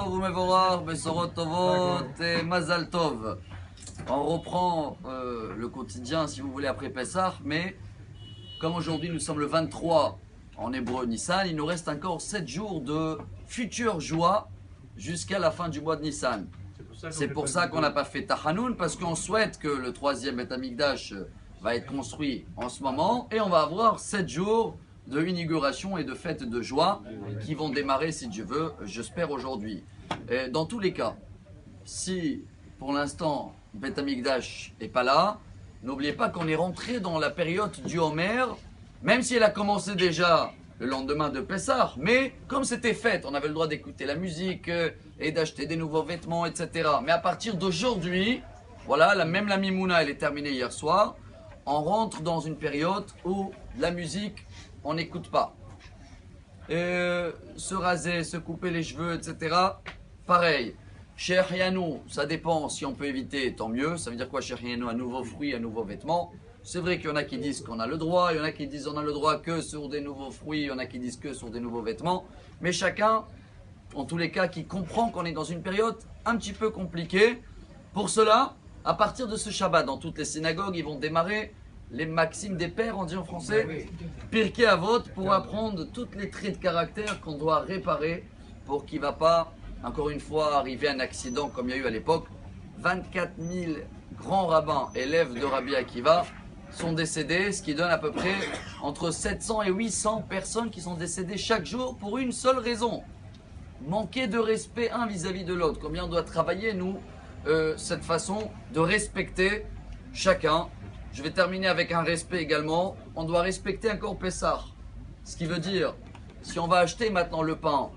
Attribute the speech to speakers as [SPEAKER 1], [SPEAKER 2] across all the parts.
[SPEAKER 1] Tov umevorach, besorot tovot et mazal tov. On reprend le quotidien, si vous voulez, après Pessah, mais comme aujourd'hui nous sommes le 23 en hébreu Nissan, il nous reste encore 7 jours de future joie jusqu'à la fin du mois de Nissan. C'est pour ça qu'on n'a pas fait Tachanoun, parce qu'on souhaite que le troisième Beth Amikdash va être construit en ce moment, et on va avoir 7 jours de inauguration et de fêtes de joie qui vont démarrer, si Dieu veut, j'espère aujourd'hui. Dans tous les cas, si pour l'instant Beth Amikdash n'est pas là, n'oubliez pas qu'on est rentré dans la période du Homer, même si elle a commencé déjà le lendemain de Pessah, mais comme c'était fête, on avait le droit d'écouter la musique et d'acheter des nouveaux vêtements, etc. Mais à partir d'aujourd'hui, voilà, même la Mimouna, elle est terminée hier soir, on rentre dans une période où la musique, on n'écoute pas. Se raser, se couper les cheveux, etc. Pareil. Chez Yanou, ça dépend, si on peut éviter, tant mieux. Ça veut dire quoi, chez Yanou? Un nouveau fruit, un nouveau vêtement. C'est vrai qu'il y en a qui disent qu'on a le droit, il y en a qui disent qu'on a le droit que sur des nouveaux fruits, il y en a qui disent que sur des nouveaux vêtements. Mais chacun, en tous les cas, qui comprend qu'on est dans une période un petit peu compliquée. Pour cela, à partir de ce Shabbat, dans toutes les synagogues, ils vont démarrer les maximes des pères, on dit en français, Pirkei Avot, pour apprendre tous les traits de caractère qu'on doit réparer pour qu'il ne va pas, encore une fois, arriver un accident comme il y a eu à l'époque. 24 000 grands rabbins, élèves de Rabbi Akiva, sont décédés, ce qui donne à peu près entre 700 et 800 personnes qui sont décédées chaque jour pour une seule raison. Manquer de respect un vis-à-vis de l'autre. Combien on doit travailler, nous, cette façon de respecter chacun. Je vais terminer avec un respect également. On doit respecter encore Pessah. Ce qui veut dire, si on va acheter maintenant le pain,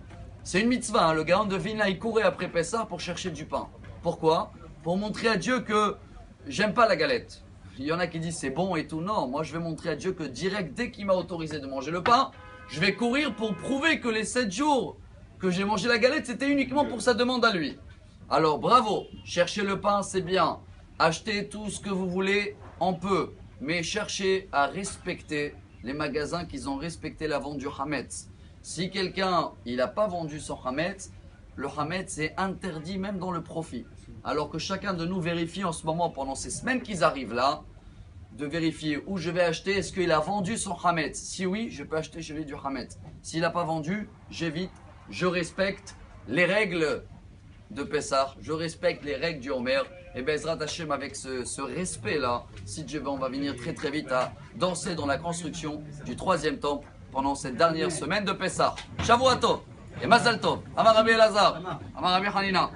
[SPEAKER 1] c'est une mitzvah, hein, le Gaon de Vilna, il courait après Pessah pour chercher du pain. Pourquoi? Pour montrer à Dieu que j'aime pas la galette. Il y en a qui disent c'est bon et tout. Non, moi je vais montrer à Dieu que direct, dès qu'il m'a autorisé de manger le pain, je vais courir pour prouver que les 7 jours que j'ai mangé la galette, c'était uniquement pour sa demande à lui. Alors bravo, chercher le pain c'est bien, achetez tout ce que vous voulez, on peut, mais cherchez à respecter les magasins qui ont respecté la vente du Hametz. Si quelqu'un il n'a pas vendu son Hametz, le Hametz est interdit même dans le profit. Alors que chacun de nous vérifie en ce moment, pendant ces semaines qu'ils arrivent là, de vérifier où je vais acheter, est-ce qu'il a vendu son Hametz. Si oui, je peux acheter chez lui du Hametz. S'il n'a pas vendu, j'évite, je respecte les règles de Pessah, je respecte les règles du Homer. Et Bezrat Hashem, avec ce respect-là, si Dieu veut, on va venir très très vite à danser dans la construction du troisième temple pendant cette dernière semaine de Pessah. Shavuot Tov et Mazal Tov. Amar Rabbi Elazar, Amar Rabbi Hanina.